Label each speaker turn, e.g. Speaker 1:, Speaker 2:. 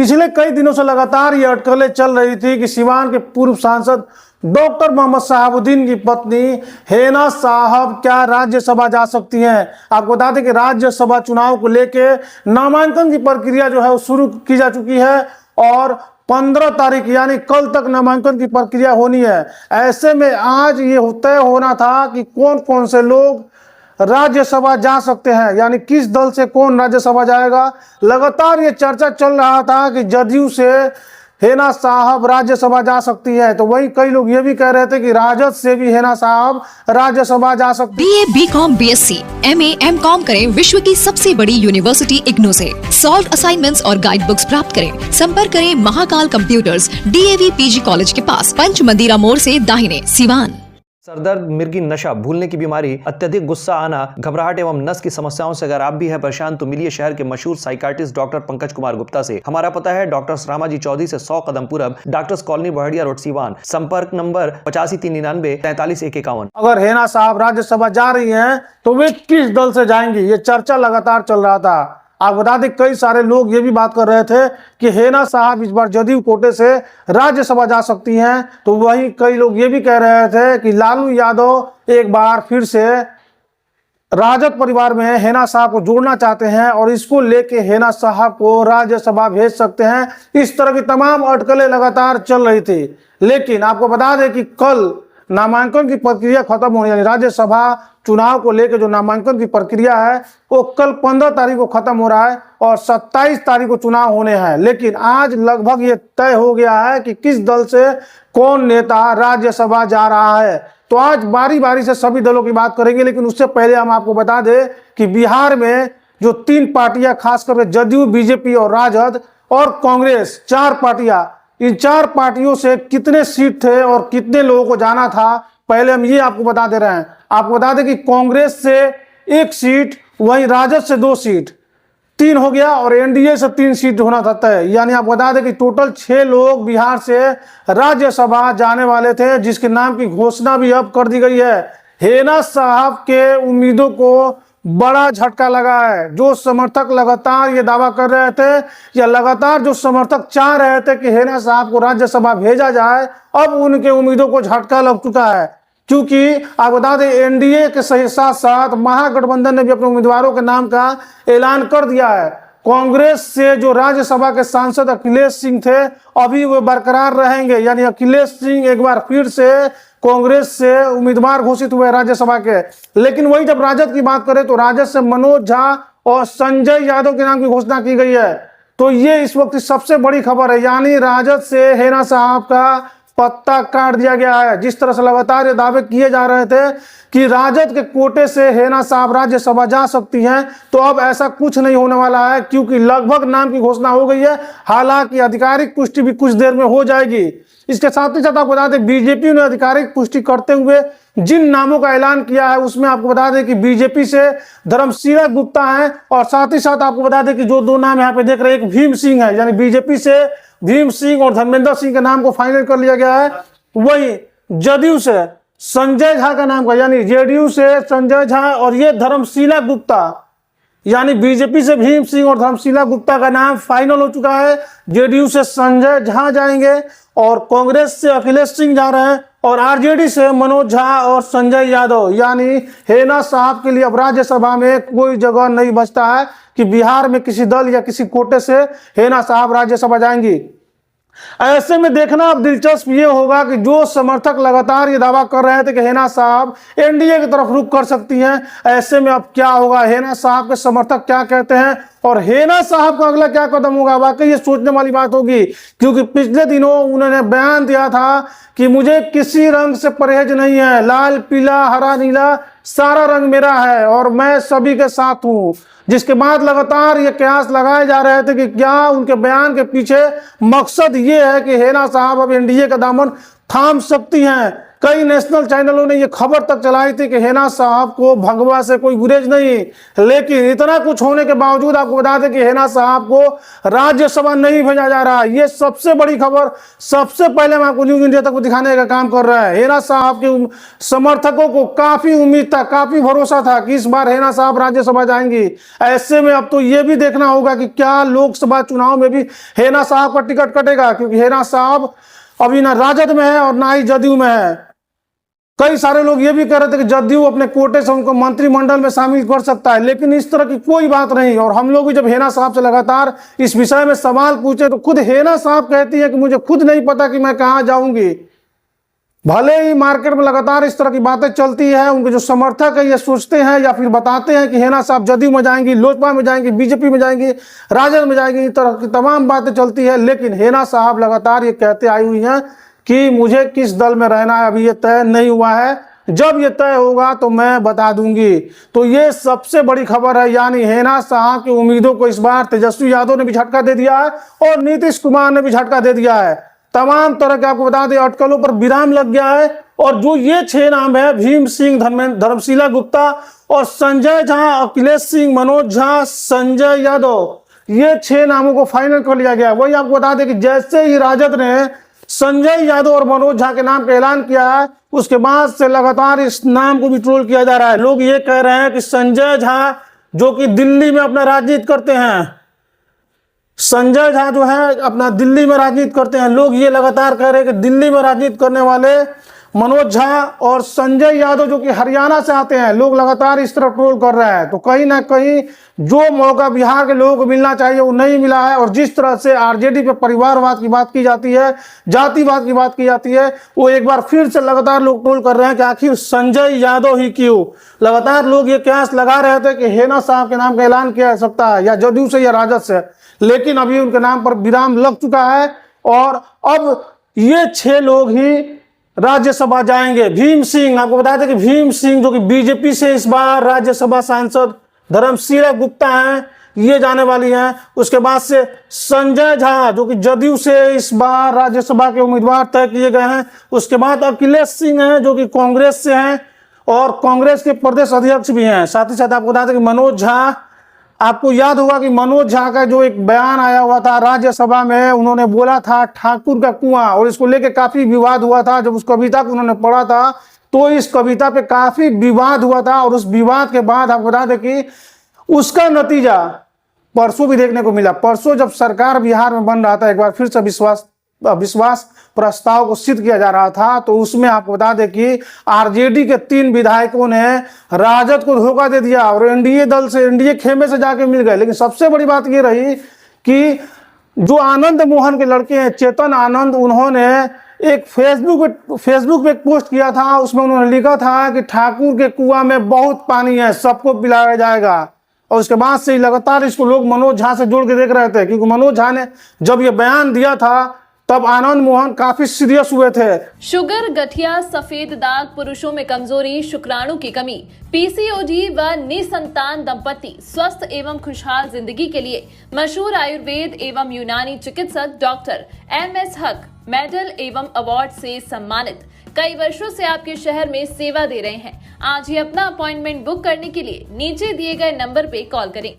Speaker 1: पिछले कई दिनों से लगातार ये अटकलें चल रही थी कि सिवान के पूर्व सांसद डॉक्टर मोहम्मद शहाबुद्दीन की पत्नी हेना साहब क्या राज्यसभा जा सकती हैं। आपको बता दें कि राज्यसभा चुनाव को लेकर नामांकन की प्रक्रिया जो है वो शुरू की जा चुकी है और 15 तारीख यानी कल तक नामांकन की प्रक्रिया होनी है। ऐसे में आज ये तय होना था कि कौन कौन से लोग राज्यसभा जा सकते हैं, यानी किस दल से कौन राज्यसभा जाएगा। लगातार ये चर्चा चल रहा था कि जदयू से हेना साहब राज्यसभा जा सकती है, तो वही कई लोग ये भी कह रहे थे कि राजद से भी हेना साहब राज्यसभा जा सकती है।
Speaker 2: BA, BCom, BSc, MA, MCom करें विश्व की सबसे बड़ी यूनिवर्सिटी इग्नू से। सॉल्व असाइनमेंट्स और गाइड बुक्स प्राप्त करें। संपर्क करें Mahakal computers, DAV PG college के पास, पंच मंदिरा मोड़ से दाहिने, सिवान।
Speaker 3: सरदर्द, मिर्गी, नशा, भूलने की बीमारी, अत्यधिक गुस्सा आना, घबराहट एवं नस की समस्याओं से अगर आप भी हैं परेशान तो मिलिए शहर के मशहूर साइकाट्रिस्ट डॉक्टर पंकज कुमार गुप्ता से। हमारा पता है डॉक्टर रामाजी चौधरी से 100 कदम पूरब, doctors colony Bahadiya road, Siwan. संपर्क नंबर 85 399 43 151।
Speaker 1: अगर हेना साहब राज्यसभा जा रही हैं तो वे किस दल से जाएंगी, ये चर्चा लगातार चल रहा था। आप बता दें कई सारे लोग ये भी बात कर रहे थे कि हेना साहब इस बार जदयू कोटे से राज्यसभा जा सकती हैं, तो वहीं कई लोग ये भी कह रहे थे कि लालू यादव एक बार फिर से राजद परिवार में हेना साहब को जोड़ना चाहते हैं और इसको लेके हेना साहब को राज्यसभा भेज सकते हैं। इस तरह की तमाम अटकलें लगातार चल रही थी, लेकिन आपको बता दें कि कल नामांकन की प्रक्रिया खत्म होने, यानी राज्यसभा चुनाव को लेकर जो नामांकन की प्रक्रिया है वो कल 15 तारीख को खत्म हो रहा है और 27 तारीख को चुनाव होने हैं। लेकिन आज लगभग ये तय हो गया है कि किस दल से कौन नेता राज्यसभा जा रहा है। तो आज बारी बारी से सभी दलों की बात करेंगे, लेकिन उससे पहले हम आपको बता दें कि बिहार में जो 3 पार्टियां, खासकर जदयू, बीजेपी और राजद और कांग्रेस, 4 पार्टियां, इन 4 पार्टियों से कितने सीट थे और कितने लोगों को जाना था, पहले हम ये आपको बता दे रहे हैं। आपको बता दें कि कांग्रेस से 1 सीट, वहीं राजद से 2 सीट, 3 हो गया और एनडीए से 3 सीट होना था तय। यानी आप बता दें कि टोटल 6 लोग बिहार से राज्यसभा जाने वाले थे, जिसके नाम की घोषणा भी अब कर दी गई है। हेना साहब के उम्मीदों को बड़ा झटका लगा है। जो समर्थक लगातार ये दावा कर रहे थे या लगातार जो समर्थक चाह रहे थे कि हेना साहब को राज्यसभा भेजा जाए, अब उनके उम्मीदों को झटका लग चुका है, क्योंकि आप बता दें एनडीए के साथ साथ महागठबंधन ने भी अपने उम्मीदवारों के नाम का ऐलान कर दिया है। कांग्रेस से जो राज्यसभा के सांसद अखिलेश सिंह थे अभी वो बरकरार रहेंगे, यानी अखिलेश सिंह एक बार फिर से कांग्रेस से उम्मीदवार घोषित हुए राज्यसभा के। लेकिन वही जब राजद की बात करें तो राजद से मनोज झा और संजय यादव के नाम की घोषणा की गई है। तो ये इस वक्त सबसे बड़ी खबर है, यानी राजद से हेना साहब का पत्ता काट दिया गया है। जिस तरह से लगातार ये दावे किए जा रहे थे कि राजद के कोटे से हेना साहब राज्यसभा जा सकती हैं, तो अब ऐसा कुछ नहीं होने वाला है, क्योंकि लगभग नाम की घोषणा हो गई है। हालांकि आधिकारिक पुष्टि भी कुछ देर में हो जाएगी। इसके साथ ही साथ आपको बता दें बीजेपी ने आधिकारिक पुष्टि करते हुए जिन नामों का ऐलान किया है उसमें आपको बता दें कि बीजेपी से धर्मशीला गुप्ता है और साथ ही साथ आपको बता दें कि जो 2 नाम यहाँ पे देख रहे हैं, एक भीम सिंह है, यानी बीजेपी से भीम सिंह और धर्मेंद्र सिंह के नाम को फाइनल कर लिया गया है। वही जदयू से संजय झा का नाम का, यानी जेडीयू से संजय झा और ये धर्मशीला गुप्ता, यानी बीजेपी से भीम सिंह और धर्मशीला गुप्ता का नाम फाइनल हो चुका है। जेडीयू से संजय झा जाएंगे और कांग्रेस से अखिलेश सिंह जा रहे हैं और आरजेडी से मनोज झा और संजय यादव। यानी हेना साहब के लिए अब राज्यसभा में कोई जगह नहीं बचता है कि बिहार में किसी दल या किसी कोटे से हेना साहब राज्यसभा जाएंगी। ऐसे में देखना अब दिलचस्प ये होगा कि जो समर्थक लगातार ये दावा कर रहे थे कि हेना साहब एनडीए की तरफ रुख कर सकती हैं, ऐसे में अब क्या होगा, हेना साहब के समर्थक क्या कहते हैं और हेना साहब का अगला क्या कदम होगा। वाकई ये सोचने वाली बात होगी, क्योंकि पिछले दिनों उन्होंने बयान दिया था कि मुझे किसी रंग से परहेज नहीं है, लाल, पीला, हरा, नीला सारा रंग मेरा है और मैं सभी के साथ हूं। जिसके बाद लगातार ये कयास लगाए जा रहे थे कि क्या उनके बयान के पीछे मकसद ये है कि हेना साहब अब एनडीए का दामन थाम सकती हैं। कई नेशनल चैनलों ने ये खबर तक चलाई थी कि हेना साहब को भगवा से कोई गुरेज नहीं, लेकिन इतना कुछ होने के बावजूद आपको बता दें कि हेना साहब को राज्यसभा नहीं भेजा जा रहा। ये सबसे बड़ी खबर सबसे पहले मैं आपको न्यूज इंडिया तक दिखाने का काम कर रहा है। हेना साहब के समर्थकों को काफी उम्मीद था, काफी भरोसा था कि इस बार हेना साहब राज्यसभा जाएंगी। ऐसे में अब तो ये भी देखना होगा कि क्या लोकसभा चुनाव में भी हेना साहब का टिकट कटेगा, क्योंकि हेना साहब अभी ना राजद में है और ना ही जदयू में है। कई सारे लोग ये भी कह रहे थे कि जदयू अपने कोटे से उनको मंत्रिमंडल में शामिल कर सकता है, लेकिन इस तरह की कोई बात नहीं। और हम लोग भी जब हेना साहब से लगातार इस विषय में सवाल पूछे तो खुद हेना साहब कहती है कि मुझे खुद नहीं पता कि मैं कहां जाऊंगी। भले ही मार्केट में लगातार इस तरह की बातें चलती है, उनके जो समर्थक है ये सोचते हैं या फिर बताते हैं कि हेना साहब जदयू में जाएंगी, लोजपा में जाएंगी, बीजेपी में जाएंगी, राजद में जाएंगी, इस तरह की तमाम बातें चलती है। लेकिन हेना साहब लगातार ये कहते आई हुई हैं कि मुझे किस दल में रहना है अभी ये तय नहीं हुआ है, जब ये तय होगा तो मैं बता दूंगी। तो ये सबसे बड़ी खबर है, यानी हेना साहब की उम्मीदों को इस बार तेजस्वी यादव ने भी झटका दे दिया है और नीतीश कुमार ने भी झटका दे दिया है। तमाम तरह के आपको बता दें अटकलों पर विराम लग गया है। और जो ये 6 नाम है, भीम सिंह, धर्मशीला गुप्ता और संजय झा, अखिलेश सिंह, मनोज झा, संजय यादव, ये 6 नामों को फाइनल कर लिया गया। वही आपको बता दें कि जैसे ही राजद ने संजय यादव और मनोज झा के नाम का ऐलान किया है, उसके बाद से लगातार इस नाम को भी ट्रोल किया जा रहा है। लोग ये कह रहे हैं कि संजय झा जो कि दिल्ली में अपना राजनीति करते हैं, संजय झा जो है अपना दिल्ली में राजनीति करते हैं, लोग ये लगातार कह रहे हैं कि दिल्ली में राजनीति करने वाले मनोज झा और संजय यादव जो कि हरियाणा से आते हैं, लोग लगातार इस तरह ट्रोल कर रहे हैं। तो कहीं ना कहीं जो मौका बिहार के लोगों को मिलना चाहिए वो नहीं मिला है। और जिस तरह से आरजेडी पे परिवारवाद की बात की जाती है, जातिवाद की बात की जाती है, वो एक बार फिर से लगातार लोग ट्रोल कर रहे हैं कि आखिर संजय यादव ही क्यों। लगातार लोग ये कयास लगा रहे थे कि हेना साहब के नाम का ऐलान किया जा सकता है या जदयू से या राजद से, लेकिन अभी उनके नाम पर विराम लग चुका है और अब ये 6 लोग ही राज्यसभा जाएंगे। भीम सिंह, आपको बता दें कि भीम सिंह जो कि बीजेपी से इस बार राज्यसभा सांसद, धर्मशीला गुप्ता हैं, ये जाने वाली हैं। उसके बाद से संजय झा जो कि जदयू से इस बार राज्यसभा के उम्मीदवार तय किए गए हैं। उसके बाद अखिलेश सिंह हैं जो कि कांग्रेस से हैं और कांग्रेस के प्रदेश अध्यक्ष भी हैं। साथ ही साथ आपको बता दें कि मनोज झा, आपको याद होगा कि मनोज झा का जो एक बयान आया हुआ था राज्यसभा में, उन्होंने बोला था ठाकुर का कुआं, और इसको लेके काफी विवाद हुआ था। जब उस कविता को उन्होंने पढ़ा था तो इस कविता पे काफी विवाद हुआ था और उस विवाद के बाद आपको बता दें कि उसका नतीजा परसों भी देखने को मिला। परसों जब सरकार बिहार में बन रहा था, एक बार फिर से विश्वास प्रस्ताव को सिद्ध किया जा रहा था, तो उसमें आपको बता दें कि आरजेडी के 3 विधायकों ने राजद को धोखा दे दिया और एनडीए दल से, एनडीए खेमे से जाके मिल गए। लेकिन सबसे बड़ी बात ये रही कि जो आनंद मोहन के लड़के हैं, चेतन आनंद, उन्होंने एक फेसबुक पे एक पोस्ट किया था। उसमें उन्होंने लिखा था कि ठाकुर के कुआं में बहुत पानी है, सबको पिलाया जाएगा। और उसके बाद से ही लगातार इसको लोग मनोज झा से जोड़ के देख रहे थे, क्योंकि मनोज झा ने जब ये बयान दिया था तब आनंद मोहन काफी सीरियस हुए थे।
Speaker 4: शुगर, गठिया, सफेद दाग, पुरुषों में कमजोरी, शुक्राणु की कमी, पीसीओडी व निसंतान दंपति स्वस्थ एवं खुशहाल जिंदगी के लिए मशहूर आयुर्वेद एवं यूनानी चिकित्सक डॉक्टर MS हक मेडल एवं अवार्ड से सम्मानित, कई वर्षों से आपके शहर में सेवा दे रहे हैं। आज ही अपना अपॉइंटमेंट बुक करने के लिए नीचे दिए गए नंबर पे कॉल करें।